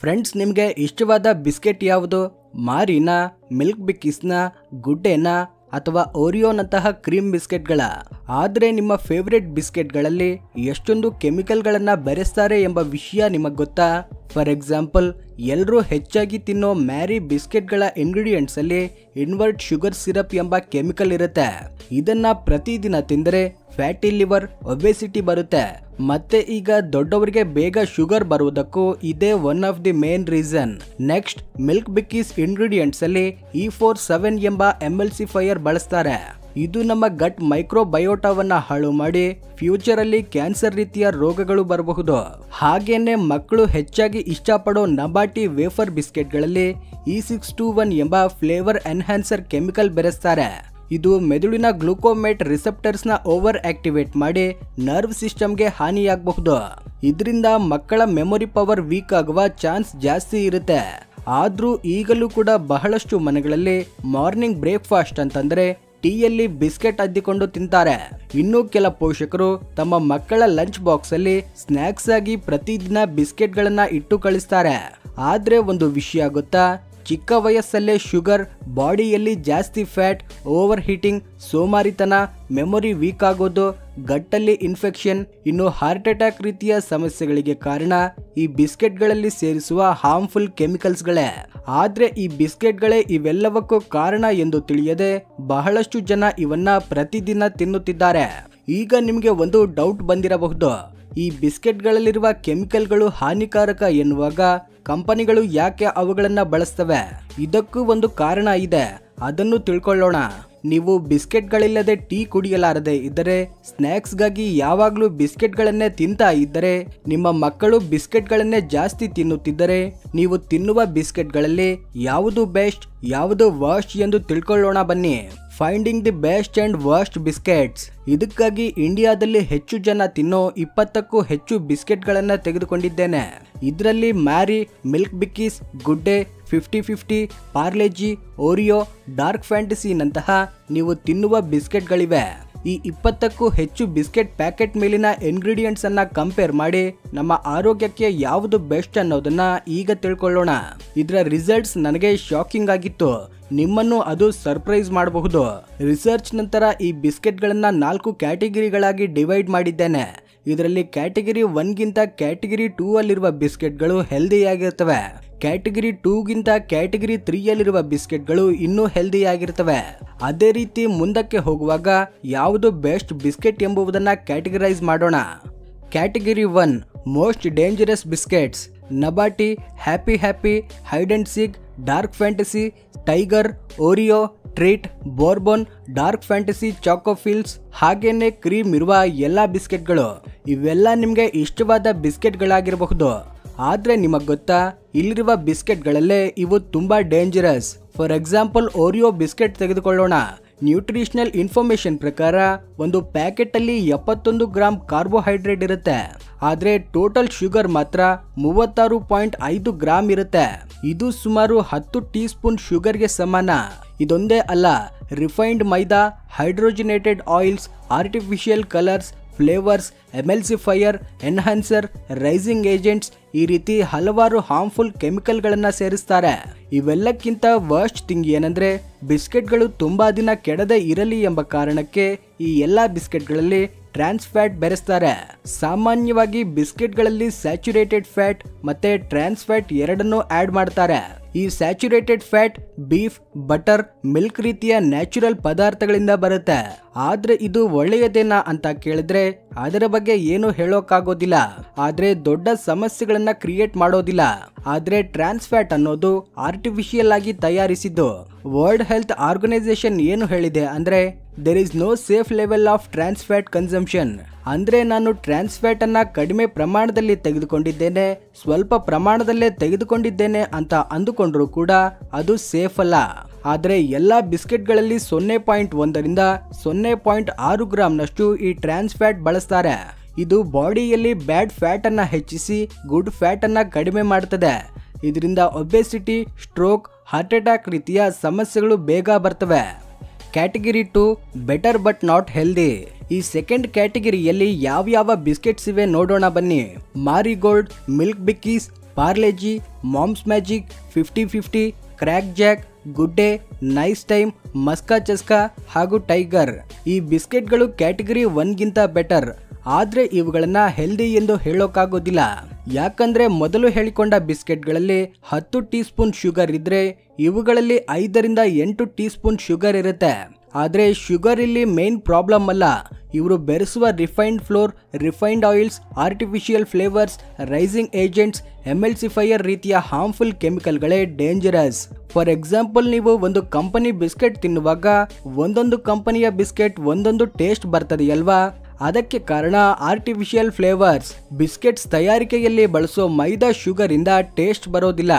Friends, ನಿಮಗೆ ಇಷ್ಟವಾದ biscuit ಯಾವುದು? ಮಾರಿನ, ಮಿಲ್ಕ್ ಬಿಕ್ಕೀಸ್ನ, ಗುಡ್ಡೆನ ಅಥವಾ ಓರಿಯೋನಂತಹ ಕ್ರೀಮ್ ಬಿಸ್ಕೆಟ್ಗಳ? ಆದರೆ ನಿಮ್ಮ ಫೇವರೇಟ್ ಬಿಸ್ಕೆಟ್ಗಳಲ್ಲಿ ಎಷ್ಟೊಂದು ಕೆಮಿಕಲ್ಗಳನ್ನ ಬೆರೆಸ್ತಾರೆ ಎಂಬ ವಿಷಯ ನಿಮಗೆ ಗೊತ್ತಾ? ಫಾರ್ ಎಕ್ಸಾಂಪಲ್, ಎಲ್ಲರೂ ಹೆಚ್ಚಾಗಿ ತಿನ್ನೋ ಮ್ಯಾರಿ ಬಿಸ್ಕೆಟ್ಗಳ ಇಂಗ್ರೀಡಿಯೆಂಟ್ಸ್ ಅಲ್ಲಿ ಇನ್ವರ್ಟ್ ಶುಗರ್ ಸಿರಪ್ ಎಂಬ ಕೆಮಿಕಲ್ ಇರುತ್ತೆ. ಇದನ್ನ ಪ್ರತಿದಿನ ತಿಂದರೆ ಫ್ಯಾಟಿ ಲಿವರ್, ಒಬೆಸಿಟಿ ಬರುತ್ತೆ. ಮತ್ತೆ ಈಗ ದೊಡ್ಡವರಿಗೆ ಬೇಗ ಶುಗರ್ ಬರುವುದಕ್ಕೂ ಇದೇ one of the main reason. Next, milk Bikkies ingredients ಅಲ್ಲಿ E47 ಎಂಬ ಎಮ್ಎಲ್ಸಿಫೈಯರ್ ಬಳಸ್ತಾರೆ. ಇದು ನಮ್ಮ ಗಟ್ ಮೈಕ್ರೋಬಯೋಟಾವನ್ನ ಹಾಳು ಮಾಡಿ ಫ್ಯೂಚರ್ ಅಲ್ಲಿ ಕ್ಯಾನ್ಸರ್ ರೀತಿಯ ರೋಗಗಳು ಬರಬಹುದು. ಹಾಗೇನೆ ಮಕ್ಕಳು ಹೆಚ್ಚಾಗಿ ಇಷ್ಟಪಡೋ ನಬಾಟಿ ವೇಫರ್ ಬಿಸ್ಕೆಟ್ಗಳಲ್ಲಿ E621 ಎಂಬ ಫ್ಲೇವರ್ ಎನ್ಹಾನ್ಸರ್ ಕೆಮಿಕಲ್ ಬೆರೆಸ್ತಾರೆ. ಇದು ಮೆದುಳಿನ ಗ್ಲೂಕೋಮೇಟ್ ರಿಸೆಪ್ಟರ್ಸ್ ನ ಓವರ್ ಆಕ್ಟಿವೇಟ್ ಮಾಡಿ ನರ್ವ್ ಸಿಸ್ಟಮ್ಗೆ ಹಾನಿಯಾಗಬಹುದು. ಇದರಿಂದ ಮಕ್ಕಳ ಮೆಮೊರಿ ಪವರ್ ವೀಕ್ ಆಗುವ ಚಾನ್ಸ್ ಜಾಸ್ತಿ ಇರುತ್ತೆ. ಆದ್ರೂ ಈಗಲೂ ಕೂಡ ಬಹಳಷ್ಟು ಮನೆಗಳಲ್ಲಿ ಮಾರ್ನಿಂಗ್ ಬ್ರೇಕ್ಫಾಸ್ಟ್ ಅಂತಂದ್ರೆ ಟೀಯಲ್ಲಿ ಬಿಸ್ಕೆಟ್ ಅದ್ದಿಕೊಂಡು ತಿಂತಾರೆ. ಇನ್ನು ಕೆಲ ಪೋಷಕರು ತಮ್ಮ ಮಕ್ಕಳ ಲಂಚ್ ಬಾಕ್ಸ್ ಅಲ್ಲಿ ಸ್ನಾಕ್ಸ್ ಆಗಿ ಪ್ರತಿದಿನ ಬಿಸ್ಕೆಟ್ ಗಳನ್ನ ಇಟ್ಟು ಕಳಿಸ್ತಾರೆ. ಆದ್ರೆ ಒಂದು ವಿಷಯ ಗೊತ್ತಾ? ಚಿಕ್ಕ ವಯಸ್ಸಲ್ಲೇ ಶುಗರ್, ಬಾಡಿಯಲ್ಲಿ ಜಾಸ್ತಿ ಫ್ಯಾಟ್, ಓವರ್ ಹೀಟಿಂಗ್, ಸೋಮಾರಿತನ, ಮೆಮೊರಿ ವೀಕ್ ಆಗೋದು, ಗಟ್ಟಲ್ಲಿ ಇನ್ಫೆಕ್ಷನ್, ಇನ್ನು ಹಾರ್ಟ್ ಅಟ್ಯಾಕ್ ರೀತಿಯ ಸಮಸ್ಯೆಗಳಿಗೆ ಕಾರಣ ಈ ಬಿಸ್ಕೆಟ್ಗಳಲ್ಲಿ ಸೇರಿಸುವ ಹಾರ್ಮ್ಫುಲ್ ಕೆಮಿಕಲ್ಸ್ಗಳೇ. ಆದ್ರೆ ಈ ಬಿಸ್ಕೆಟ್ಗಳೇ ಇವೆಲ್ಲವಕ್ಕೂ ಕಾರಣ ಎಂದು ತಿಳಿಯದೆ ಬಹಳಷ್ಟು ಜನ ಇವನ್ನ ಪ್ರತಿದಿನ ತಿನ್ನುತ್ತಿದ್ದಾರೆ. ಈಗ ನಿಮಗೆ ಒಂದು ಡೌಟ್ ಬಂದಿರಬಹುದು, ಈ ಬಿಸ್ಕೆಟ್ಗಳಲ್ಲಿರುವ ಕೆಮಿಕಲ್ಗಳು ಹಾನಿಕಾರಕ ಎನ್ನುವಾಗ ಕಂಪನಿಗಳು ಯಾಕೆ ಅವುಗಳನ್ನ ಬಳಸ್ತವೆ? ಇದಕ್ಕೂ ಒಂದು ಕಾರಣ ಇದೆ, ಅದನ್ನು ತಿಳ್ಕೊಳ್ಳೋಣ. ನೀವು ಬಿಸ್ಕೆಟ್ಗಳಿಲ್ಲದೆ ಟೀ ಕುಡಿಯಲಾರದೆ ಇದ್ದರೆ, ಸ್ನ್ಯಾಕ್ಸ್ಗಾಗಿ ಯಾವಾಗಲೂ ಬಿಸ್ಕೆಟ್ಗಳನ್ನೇ ತಿಂತಾ ಇದ್ದರೆ, ನಿಮ್ಮ ಮಕ್ಕಳು ಬಿಸ್ಕೆಟ್ಗಳನ್ನೇ ಜಾಸ್ತಿ ತಿನ್ನುತ್ತಿದ್ದರೆ, ನೀವು ತಿನ್ನುವ ಬಿಸ್ಕೆಟ್ಗಳಲ್ಲಿ ಯಾವುದು ಬೆಸ್ಟ್, ಯಾವುದು ವರ್ಸ್ಟ್ ಎಂದು ತಿಳ್ಕೊಳ್ಳೋಣ ಬನ್ನಿ. Finding the best and worst biscuits. ಇದಕ್ಕಾಗಿ ಇಂಡಿಯಾದಲ್ಲಿ ಹೆಚ್ಚು ಜನ ತಿನ್ನೋ 20ಕ್ಕೂ ಹೆಚ್ಚು ಬಿಸ್ಕೆಟ್ಗಳನ್ನ ತೆಗೆದುಕೊಂಡಿದ್ದೇನೆ. ಇದರಲ್ಲಿ ಮ್ಯಾರಿ, ಮಿಲ್ಕ್ ಬಿಕ್ಕೀಸ್, ಗುಡ್ಡೆ, 50-50, ಪಾರ್ಲೆಜಿ, ಓರಿಯೋ, ಡಾರ್ಕ್ ಫ್ಯಾಂಟಸಿ ನಂತಹ ನೀವು ತಿನ್ನುವ ಬಿಸ್ಕೆಟ್ಗಳಿವೆ. ಈ 20ಕ್ಕೂ ಹೆಚ್ಚು ಬಿಸ್ಕೆಟ್ ಪ್ಯಾಕೆಟ್ ಮೇಲಿನ ಇಂಗ್ರೀಡಿಯೆಂಟ್ಸ್ ಅನ್ನ ಕಂಪೇರ್ ಮಾಡಿ ನಮ್ಮ ಆರೋಗ್ಯಕ್ಕೆ ಯಾವುದು ಬೆಸ್ಟ್ ಅನ್ನೋದನ್ನ ಈಗ ತಿಳ್ಕೊಳ್ಳೋಣ. ಇದರ ರಿಸಲ್ಟ್ಸ್ ನನಗೆ ಶಾಕಿಂಗ್ ಆಗಿತ್ತು, ನಿಮ್ಮನ್ನು ಅದು ಸರ್ಪ್ರೈಸ್ ಮಾಡಬಹುದು. ರಿಸರ್ಚ್ ನಂತರ ಈ ಬಿಸ್ಕೆಟ್ಗಳನ್ನ 4 ಕ್ಯಾಟಗರಿಗಳಾಗಿ ಡಿವೈಡ್ ಮಾಡಿದ್ದೇನೆ. ಇದರಲ್ಲಿ ಕ್ಯಾಟಗರಿ 1ಗಿಂತ ಕ್ಯಾಟಗರಿ 2 ಅಲ್ಲಿರುವ ಬಿಸ್ಕೆಟ್ಗಳು ಹೆಲ್ದಿಯಾಗಿರ್ತವೆ. ಕ್ಯಾಟಗರಿ 2ಗಿಂತ ಕ್ಯಾಟಗರಿ 3 ಅಲ್ಲಿರುವ ಬಿಸ್ಕೆಟ್ಗಳು ಇನ್ನೂ ಹೆಲ್ದಿಯಾಗಿರ್ತವೆ. ಅದೇ ರೀತಿ ಮುಂದಕ್ಕೆ ಹೋಗುವಾಗ ಯಾವುದು ಬೆಸ್ಟ್ ಬಿಸ್ಕೆಟ್ ಎಂಬುದನ್ನ ಕ್ಯಾಟಗರೈಸ್ ಮಾಡೋಣ. Category 1 most dangerous biscuits: Nabati, Happy, Hide and Seek, Dark Fantasy, Tiger, Oreo, Treat, Bourbon, Dark Fantasy, choco fills, ಹಾಗೇನೆ ಕ್ರೀಮ್ ಇರುವ ಎಲ್ಲಾ ಬಿಸ್ಕೆಟ್ಗಳು. ಇವೆಲ್ಲ ನಿಮಗೆ ಇಷ್ಟವಾದ ಬಿಸ್ಕೆಟ್ಗಳಾಗಿರಬಹುದು. ಆದ್ರೆ ನಿಮಗೆ ಗೊತ್ತಾ, ಇಲ್ಲಿರುವ ಬಿಸ್ಕೆಟ್ಗಳಲ್ಲೇ ಇವು ತುಂಬಾ dangerous. For example, Oreo biscuit ತೆಗೆದುಕೊಳ್ಳೋಣ. ನ್ಯೂಟ್ರಿಷನಲ್ ಇನ್ಫಾರ್ಮೇಶನ್ ಪ್ರಕಾರ ಒಂದು ಪ್ಯಾಕೆಟ್ ಅಲ್ಲಿ 71 ಗ್ರಾಂ ಕಾರ್ಬೋಹೈಡ್ರೇಟ್ ಇರುತ್ತೆ. ಆದ್ರೆ ಟೋಟಲ್ ಶುಗರ್ ಮಾತ್ರ 36.5 ಗ್ರಾಂ ಇರುತ್ತೆ. ಇದು ಸುಮಾರು 10 ಟೀ ಸ್ಪೂನ್ ಶುಗರ್ಗೆ ಸಮಾನ. ಇದೊಂದೇ ಅಲ್ಲ, refined maida, hydrogenated oils, artificial colours, flavours, emulsifier, enhancer, raising agents, ಈ ರೀತಿ ಹಲವಾರು ಹಾರ್ಮ್ಫುಲ್ ಕೆಮಿಕಲ್ಗಳನ್ನ ಸೇರಿಸ್ತಾರೆ. ಇವೆಲ್ಲಕ್ಕಿಂತ ವರ್ಸ್ಟ್ ಥಿಂಗ್ ಏನಂದ್ರೆ, ಬಿಸ್ಕೆಟ್ಗಳು ತುಂಬಾ ದಿನ ಕೆಡದೆ ಇರಲಿ ಎಂಬ ಕಾರಣಕ್ಕೆ ಈ ಎಲ್ಲಾ ಬಿಸ್ಕೆಟ್ಗಳಲ್ಲಿ ಟ್ರಾನ್ಸ್ ಫ್ಯಾಟ್ ಬೆರೆಸ್ತಾರೆ. ಸಾಮಾನ್ಯವಾಗಿ ಬಿಸ್ಕೆಟ್ಗಳಲ್ಲಿ ಸ್ಯಾಚುರೇಟೆಡ್ ಫ್ಯಾಟ್ ಮತ್ತೆ ಟ್ರಾನ್ಸ್ ಫ್ಯಾಟ್ ಎರಡನ್ನೂ ಆಡ್ ಮಾಡ್ತಾರೆ. ಈ saturated fat beef, butter, milk ರೀತಿಯ ನ್ಯಾಚುರಲ್ ಪದಾರ್ಥಗಳಿಂದ ಬರುತ್ತೆ. ಆದ್ರೆ ಇದು ಒಳ್ಳೆಯದೇನಾ ಅಂತ ಕೇಳಿದ್ರೆ ಅದರ ಬಗ್ಗೆ ಏನು ಹೇಳೋಕ್ಕಾಗೋದಿಲ್ಲ. ಆದ್ರೆ ದೊಡ್ಡ ಸಮಸ್ಯೆಗಳನ್ನ ಕ್ರಿಯೇಟ್ ಮಾಡೋದಿಲ್ಲ. ಆದ್ರೆ ಟ್ರಾನ್ಸ್ ಫ್ಯಾಟ್ ಅನ್ನೋದು ಆರ್ಟಿಫಿಷಿಯಲ್ ಆಗಿ ತಯಾರಿಸಿದ್ದು. ವರ್ಲ್ಡ್ ಹೆಲ್ತ್ ಆರ್ಗನೈಸೇಷನ್ ಏನು ಹೇಳಿದೆ ಅಂದ್ರೆ, there is no safe level of trans fat consumption. ಅಂದ್ರೆ ನಾನು ಟ್ರಾನ್ಸ್ ಫ್ಯಾಟ್ ಅನ್ನ ಕಡಿಮೆ ಪ್ರಮಾಣದಲ್ಲಿ ತೆಗೆದುಕೊಂಡಿದ್ದೇನೆ, ಸ್ವಲ್ಪ ಪ್ರಮಾಣದಲ್ಲೇ ತೆಗೆದುಕೊಂಡಿದ್ದೇನೆ ಅಂತ ಅಂದುಕೊಂಡ್ರು ಕೂಡ ಅದು ಸೇಫ್ ಅಲ್ಲ. ಆದ್ರೆ ಎಲ್ಲಾ ಬಿಸ್ಕೆಟ್ಗಳಲ್ಲಿ 0.1ರಿಂದ 0.6 ಗ್ರಾಂನಷ್ಟು ಈ ಟ್ರಾನ್ಸ್ ಫ್ಯಾಟ್ ಬಳಸ್ತಾರೆ. ಇದು ಬಾಡಿಯಲ್ಲಿ ಬ್ಯಾಡ್ ಫ್ಯಾಟ್ ಅನ್ನ ಹೆಚ್ಚಿಸಿ ಗುಡ್ ಫ್ಯಾಟ್ ಅನ್ನ ಕಡಿಮೆ ಮಾಡ್ತದೆ. ಇದರಿಂದ ಒಬೆಸಿಟಿ, ಸ್ಟ್ರೋಕ್, ಹಾರ್ಟ್ ಅಟ್ಯಾಕ್ ರೀತಿಯ ಸಮಸ್ಯೆಗಳು ಬೇಗ ಬರ್ತವೆ. Category 2 better but not healthy. ಈ ಸೆಕೆಂಡ್ ಕ್ಯಾಟಗರಿಯಲ್ಲಿ ಯಾವ ಬಿಸ್ಕೆಟ್ಸ್ ಇವೆ ನೋಡೋಣ ಬನ್ನಿ. Marigold, Milk Bikkies, Parle G, Mom's Magic, 50-50, Crack Jack, Good Day, Nice Time, Maska Chaska ಹಾಗೂ ಟೈಗರ್. ಈ ಬಿಸ್ಕೆಟ್ಗಳು ಕ್ಯಾಟಗರಿ 1ಗಿಂತ ಬೆಟರ್. ಆದ್ರೆ ಇವುಗಳನ್ನ ಹೆಲ್ದಿ ಎಂದು ಹೇಳೋಕ್ಕಾಗೋದಿಲ್ಲ. ಯಾಕಂದ್ರೆ ಮೊದಲು ಹೇಳಿಕೊಂಡ ಬಿಸ್ಕೆಟ್ಗಳಲ್ಲಿ 10 ಟೀ ಸ್ಪೂನ್ ಶುಗರ್ ಇದ್ರೆ ಇವುಗಳಲ್ಲಿ 5ರಿಂದ 8 ಟೀ ಸ್ಪೂನ್ ಶುಗರ್ ಇರುತ್ತೆ. ಆದ್ರೆ ಶುಗರ್ ಇಲ್ಲಿ ಮೇನ್ ಪ್ರಾಬ್ಲಮ್ ಅಲ್ಲ. ಇವರು ಬೆರೆಸುವ refined flour, refined oils, artificial flavours, raising agents, emulsifier ರೀತಿಯ ಹಾರ್ಮ್ಫುಲ್ ಕೆಮಿಕಲ್ಗಳೇ ಡೇಂಜರಸ್. ಫಾರ್ ಎಕ್ಸಾಂಪಲ್, ನೀವು ಒಂದು ಕಂಪನಿ ಬಿಸ್ಕೆಟ್ ತಿನ್ನುವಾಗ ಒಂದೊಂದು ಕಂಪನಿಯ ಬಿಸ್ಕೆಟ್ ಒಂದೊಂದು ಟೇಸ್ಟ್ ಬರ್ತದೆಯಲ್ವಾ? ಅದಕ್ಕೆ ಕಾರಣ ಆರ್ಟಿಫಿಷಿಯಲ್ ಫ್ಲೇವರ್ಸ್. ಬಿಸ್ಕೆಟ್ಸ್ ತಯಾರಿಕೆಯಲ್ಲಿ ಬಳಸೋ ಮೈದಾ ಶುಗರ್ ಇಂದ ಟೇಸ್ಟ್ ಬರೋದಿಲ್ಲ.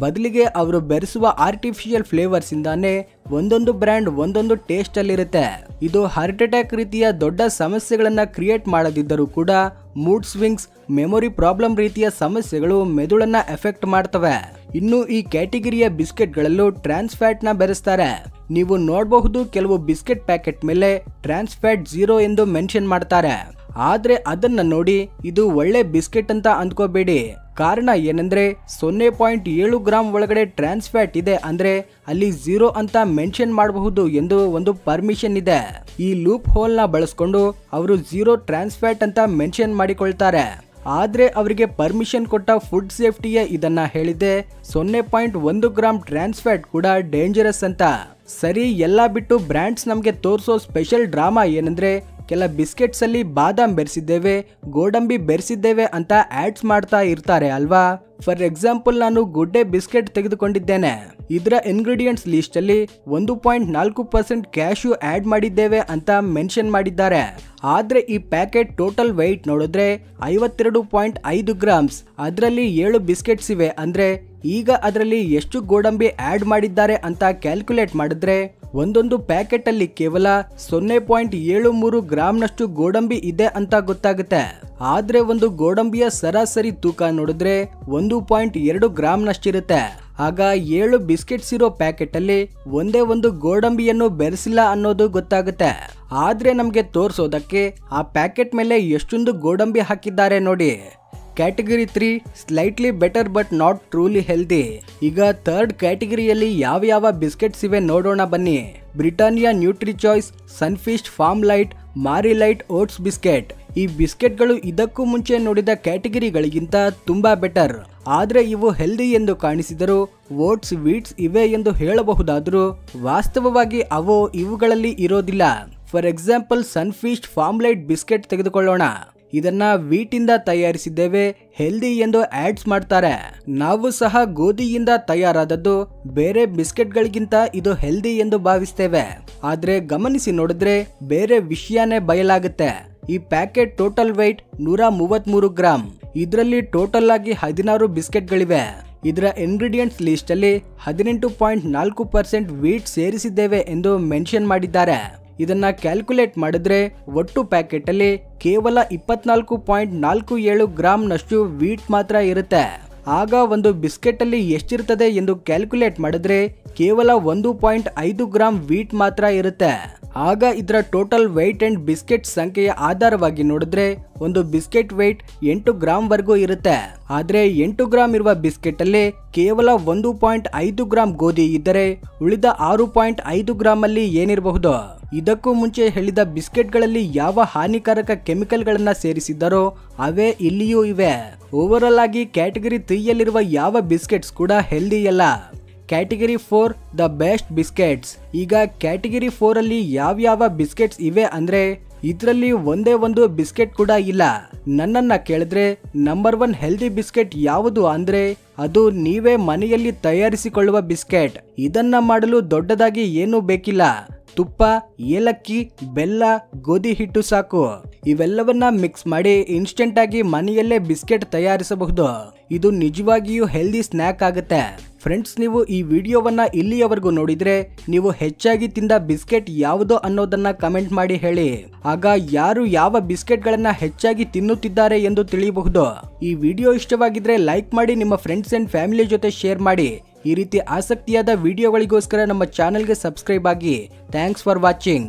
ಬದಲಿಗೆ ಅವರು ಬೆರೆಸುವ ಆರ್ಟಿಫಿಷಿಯಲ್ ಫ್ಲೇವರ್ಸ್ ಇಂದಾನೆ ಒಂದೊಂದು ಬ್ರ್ಯಾಂಡ್ ಒಂದೊಂದು ಟೇಸ್ಟ್ ಅಲ್ಲಿರುತ್ತೆ. ಇದು ಹಾರ್ಟ್ ಅಟ್ಯಾಕ್ ರೀತಿಯ ದೊಡ್ಡ ಸಮಸ್ಯೆಗಳನ್ನ ಕ್ರಿಯೇಟ್ ಮಾಡದಿದ್ದರೂ ಕೂಡ ಮೂಡ್ ಸ್ವಿಂಗ್ಸ್, ಮೆಮೊರಿ ಪ್ರಾಬ್ಲಮ್ ರೀತಿಯ ಸಮಸ್ಯೆಗಳು ಮೆದುಳನ್ನ ಎಫೆಕ್ಟ್ ಮಾಡ್ತವೆ. ಇನ್ನು ಈ ಕ್ಯಾಟಗರಿಯ ಬಿಸ್ಕೆಟ್ಗಳಲ್ಲೂ ಟ್ರಾನ್ಸ್ ಫ್ಯಾಟ್ ನ ಬೆರೆಸ್ತಾರೆ. ನೀವು ನೋಡಬಹುದು, ಕೆಲವು ಬಿಸ್ಕೆಟ್ ಪ್ಯಾಕೆಟ್ ಮೇಲೆ ಟ್ರಾನ್ಸ್ ಫ್ಯಾಟ್ 0 ಎಂದು ಮೆನ್ಷನ್ ಮಾಡ್ತಾರೆ. ಆದ್ರೆ ಅದನ್ನ ನೋಡಿ ಇದು ಒಳ್ಳೆ ಬಿಸ್ಕೆಟ್ ಅಂತ ಅಂದ್ಕೋಬೇಡಿ. ಕಾರಣ ಏನಂದ್ರೆ 0.7 ಗ್ರಾಮ್ ಒಳಗಡೆ ಟ್ರಾನ್ಸ್ ಫ್ಯಾಟ್ ಇದೆ ಅಂದ್ರೆ ಅಲ್ಲಿ 0 ಅಂತ ಮೆನ್ಷನ್ ಮಾಡಬಹುದು ಎಂದು ಒಂದು ಪರ್ಮಿಷನ್ ಇದೆ. ಈ ಲೂಪ್ ಹೋಲ್ ನ ಬಳಸ್ಕೊಂಡು ಅವರು 0 ಟ್ರಾನ್ಸ್ ಫ್ಯಾಟ್ ಅಂತ ಮೆನ್ಷನ್ ಮಾಡಿಕೊಳ್ತಾರೆ. ಆದ್ರೆ ಅವರಿಗೆ ಪರ್ಮಿಷನ್ ಕೊಟ್ಟ ಫುಡ್ ಸೇಫ್ಟಿಯೇ ಇದನ್ನ ಹೇಳಿದೆ 0.1 ಗ್ರಾಮ್ ಟ್ರಾನ್ಸ್ ಫ್ಯಾಟ್ ಕೂಡ ಡೇಂಜರಸ್ ಅಂತ. ಸರಿ, ಎಲ್ಲ ಬಿಟ್ಟು ಬ್ರ್ಯಾಂಡ್ಸ್ ನಮಗೆ ತೋರಿಸೋ ಸ್ಪೆಷಲ್ ಡ್ರಾಮಾ ಏನಂದ್ರೆ ಕೆಲ ಬಿಸ್ಕೆಟ್ಸ್ ಅಲ್ಲಿ ಬಾದಾಮ್ ಬೆರೆಸಿದ್ದೇವೆ, ಗೋಡಂಬಿ ಬೆರೆಸಿದ್ದೇವೆ ಅಂತ ಆಡ್ಸ್ ಮಾಡ್ತಾ ಇರ್ತಾರೆ ಅಲ್ವಾ? ಫಾರ್ ಎಕ್ಸಾಂಪಲ್, ನಾನು ಗುಡ್ ಡೇ ಬಿಸ್ಕೆಟ್ ತೆಗೆದುಕೊಂಡಿದ್ದೇನೆ. ಇದರ ಇಂಗ್ರೀಡಿಯೆಂಟ್ಸ್ ಲಿಸ್ಟ್ ಅಲ್ಲಿ 1.4% ಕ್ಯಾಶ್ಯೂ ಆಡ್ ಮಾಡಿದ್ದೇವೆ ಅಂತ ಮೆನ್ಷನ್ ಮಾಡಿದ್ದಾರೆ. ಆದ್ರೆ ಈ ಪ್ಯಾಕೆಟ್ ಟೋಟಲ್ ವೆಯ್ಟ್ ನೋಡಿದ್ರೆ 52.5 ಗ್ರಾಮ್ಸ್. ಅದರಲ್ಲಿ 7 ಬಿಸ್ಕೆಟ್ಸ್ ಇವೆ ಅಂದ್ರೆ ಈಗ ಅದರಲ್ಲಿ ಎಷ್ಟು ಗೋಡಂಬಿ ಆಡ್ ಮಾಡಿದ್ದಾರೆ ಅಂತ ಕ್ಯಾಲ್ಕುಲೇಟ್ ಮಾಡಿದ್ರೆ ಒಂದೊಂದು ಪ್ಯಾಕೆಟ್ ಅಲ್ಲಿ ಕೇವಲ 0.73 ಗ್ರಾಮ್ನಷ್ಟು ಗೋಡಂಬಿ ಇದೆ ಅಂತ ಗೊತ್ತಾಗುತ್ತೆ. ಆದ್ರೆ ಒಂದು ಗೋಡಂಬಿಯ ಸರಾಸರಿ ತೂಕ ನೋಡಿದ್ರೆ 1.2 ಗ್ರಾಮ್ನಷ್ಟಿರುತ್ತೆ. ಆಗ 7 ಬಿಸ್ಕೆಟ್ಸ್ ಇರೋ ಪ್ಯಾಕೆಟ್ ಅಲ್ಲಿ ಒಂದೇ ಒಂದು ಗೋಡಂಬಿಯನ್ನು ಬೆರೆಸಿಲ್ಲ ಅನ್ನೋದು ಗೊತ್ತಾಗುತ್ತೆ. ಆದ್ರೆ ನಮ್ಗೆ ತೋರ್ಸೋದಕ್ಕೆ ಆ ಪ್ಯಾಕೆಟ್ ಮೇಲೆ ಎಷ್ಟೊಂದು ಗೋಡಂಬಿ ಹಾಕಿದ್ದಾರೆ ನೋಡಿ. Category 3 slightly better but not truly healthy. ಈಗ ಥರ್ಡ್ ಕ್ಯಾಟಗರಿಯಲ್ಲಿ ಯಾವ ಬಿಸ್ಕೆಟ್ಸ್ ಇವೆ ನೋಡೋಣ ಬನ್ನಿ. Britannia Nutri Choice, Sunfeast Farm Lite, Marie Light oats biscuit. ಈ ಬಿಸ್ಕೆಟ್ಗಳು ಇದಕ್ಕೂ ಮುಂಚೆ ನೋಡಿದ ಕ್ಯಾಟಗರಿಗಳಿಗಿಂತ ತುಂಬಾ ಬೆಟರ್. ಆದ್ರೆ ಇವು ಹೆಲ್ದಿ ಎಂದು ಕಾಣಿಸಿದರೂ ಓಟ್ಸ್, ವೀಟ್ಸ್ ಇವೆ ಎಂದು ಹೇಳಬಹುದಾದರೂ ವಾಸ್ತವವಾಗಿ ಅವು ಇವುಗಳಲ್ಲಿ ಇರೋದಿಲ್ಲ. For example, Sunfeast Farm Lite biscuit ತೆಗೆದುಕೊಳ್ಳೋಣ. ಇದನ್ನ ವೀಟಿಂದ ತಯಾರಿಸಿದ್ದೇವೆ, ಹೆಲ್ದಿ ಎಂದು ಆಡ್ಸ್ ಮಾಡ್ತಾರೆ. ನಾವು ಸಹ ಗೋಧಿಯಿಂದ ತಯಾರಾದದ್ದು ಬೇರೆ ಬಿಸ್ಕೆಟ್ಗಳಿಗಿಂತ ಇದು ಹೆಲ್ದಿ ಎಂದು ಭಾವಿಸ್ತೇವೆ. ಆದ್ರೆ ಗಮನಿಸಿ ನೋಡಿದ್ರೆ ಬೇರೆ ವಿಷಯನೇ ಬಯಲಾಗುತ್ತೆ. ಈ ಪ್ಯಾಕೆಟ್ ಟೋಟಲ್ ವೆಯ್ಟ್ 133 ಗ್ರಾಮ್. ಇದರಲ್ಲಿ ಟೋಟಲ್ ಆಗಿ 16 ಬಿಸ್ಕೆಟ್ಗಳಿವೆ. ಇದರ ಇಂಗ್ರೀಡಿಯೆಂಟ್ಸ್ ಲಿಸ್ಟ್ ಅಲ್ಲಿ 18.4% ವೀಟ್ ಸೇರಿಸಿದ್ದೇವೆ ಎಂದು ಮೆನ್ಷನ್ ಮಾಡಿದ್ದಾರೆ. ಇದನ್ನ ಕ್ಯಾಲ್ಕುಲೇಟ್ ಮಾಡಿದ್ರೆ ಒಟ್ಟು ಪ್ಯಾಕೆಟ್ ಅಲ್ಲಿ ಕೇವಲ 24.47 ಗ್ರಾಮ್ನಷ್ಟು ವೀಟ್ ಮಾತ್ರ ಇರುತ್ತೆ. ಆಗ ಒಂದು ಬಿಸ್ಕೆಟ್ ಅಲ್ಲಿ ಎಷ್ಟಿರ್ತದೆ ಎಂದು ಕ್ಯಾಲ್ಕುಲೇಟ್ ಮಾಡಿದ್ರೆ ಕೇವಲ 1.5 ಗ್ರಾಮ್ ವೀಟ್ ಮಾತ್ರ ಇರುತ್ತೆ. ಆಗ ಇದರ ಟೋಟಲ್ ವೆಯ್ಟ್ ಅಂಡ್ ಬಿಸ್ಕೆಟ್ ಸಂಖ್ಯೆಯ ಆಧಾರವಾಗಿ ನೋಡಿದ್ರೆ ಒಂದು ಬಿಸ್ಕೆಟ್ ವೆಯ್ಟ್ 8 ಗ್ರಾಮ್ ವರೆಗೂ ಇರುತ್ತೆ. ಆದ್ರೆ 8 ಗ್ರಾಮ್ ಇರುವ ಬಿಸ್ಕೆಟ್ ಅಲ್ಲಿ ಕೇವಲ 1.5 ಗ್ರಾಮ್ ಗೋಧಿ ಇದ್ದರೆ ಉಳಿದ 6.5 ಗ್ರಾಮ್ ಅಲ್ಲಿ ಏನಿರಬಹುದು? ಇದಕ್ಕೂ ಮುಂಚೆ ಹೇಳಿದ ಬಿಸ್ಕೆಟ್ಗಳಲ್ಲಿ ಯಾವ ಹಾನಿಕಾರಕ ಕೆಮಿಕಲ್ಗಳನ್ನ ಸೇರಿಸಿದ್ದಾರೋ ಅವೇ ಇಲ್ಲಿಯೂ ಇವೆ. ಓವರ್ ಆಗಿ ಕ್ಯಾಟಗರಿ 3ಯಲ್ಲಿರುವ ಯಾವ ಬಿಸ್ಕೆಟ್ಸ್ ಕೂಡ ಹೆಲ್ದಿ ಅಲ್ಲ. Category 4 the best biscuits. ಈಗ ಕ್ಯಾಟಗರಿ 4 ಅಲ್ಲಿ ಯಾವ ಬಿಸ್ಕೆಟ್ಸ್ ಇವೆ ಅಂದ್ರೆ ಇದರಲ್ಲಿ ಒಂದೇ ಒಂದು ಬಿಸ್ಕೆಟ್ ಕೂಡ ಇಲ್ಲ. ನನ್ನನ್ನ ಕೇಳಿದ್ರೆ ನಂಬರ್ 1 ಹೆಲ್ದಿ ಬಿಸ್ಕೆಟ್ ಯಾವುದು ಅಂದ್ರೆ ಅದು ನೀವೇ ಮನೆಯಲ್ಲಿ ತಯಾರಿಸಿಕೊಳ್ಳುವ ಬಿಸ್ಕೆಟ್. ಇದನ್ನ ಮಾಡಲು ದೊಡ್ಡದಾಗಿ ಏನೂ ಬೇಕಿಲ್ಲ. ತುಪ್ಪ, ಏಲಕ್ಕಿ, ಬೆಲ್ಲ, ಗೋಧಿ ಹಿಟ್ಟು ಸಾಕು. ಇವೆಲ್ಲವನ್ನ ಮಿಕ್ಸ್ ಮಾಡಿ ಇನ್ಸ್ಟೆಂಟ್ ಆಗಿ ಮನೆಯಲ್ಲೇ ಬಿಸ್ಕೆಟ್ ತಯಾರಿಸಬಹುದು. ಇದು ನಿಜವಾಗಿಯೂ ಹೆಲ್ದಿ ಸ್ನ್ಯಾಕ್ ಆಗುತ್ತೆ. ಫ್ರೆಂಡ್ಸ್, ನೀವು ಈ ವಿಡಿಯೋವನ್ನ ಇಲ್ಲಿಯವರೆಗೂ ನೋಡಿದ್ರೆ ನೀವು ಹೆಚ್ಚಾಗಿ ತಿಂದ ಬಿಸ್ಕೆಟ್ ಯಾವುದು ಅನ್ನೋದನ್ನ ಕಮೆಂಟ್ ಮಾಡಿ ಹೇಳಿ. ಆಗ ಯಾರು ಯಾವ ಬಿಸ್ಕೆಟ್ಗಳನ್ನ ಹೆಚ್ಚಾಗಿ ತಿನ್ನುತ್ತಿದ್ದಾರೆ ಎಂದು ತಿಳಿಯಬಹುದು. ಈ ವಿಡಿಯೋ ಇಷ್ಟವಾಗಿದ್ರೆ ಲೈಕ್ ಮಾಡಿ, ನಿಮ್ಮ ಫ್ರೆಂಡ್ಸ್ ಅಂಡ್ ಫ್ಯಾಮಿಲಿ ಜೊತೆ ಶೇರ್ ಮಾಡಿ. ಈ ರೀತಿ ಆಸಕ್ತಿಯಾದ ವಿಡಿಯೋಗಳಿಗೋಸ್ಕರ ನಮ್ಮ ಚಾನೆಲ್ಗೆ ಸಬ್ಸ್ಕ್ರೈಬ್ ಆಗಿ. Thanks for watching.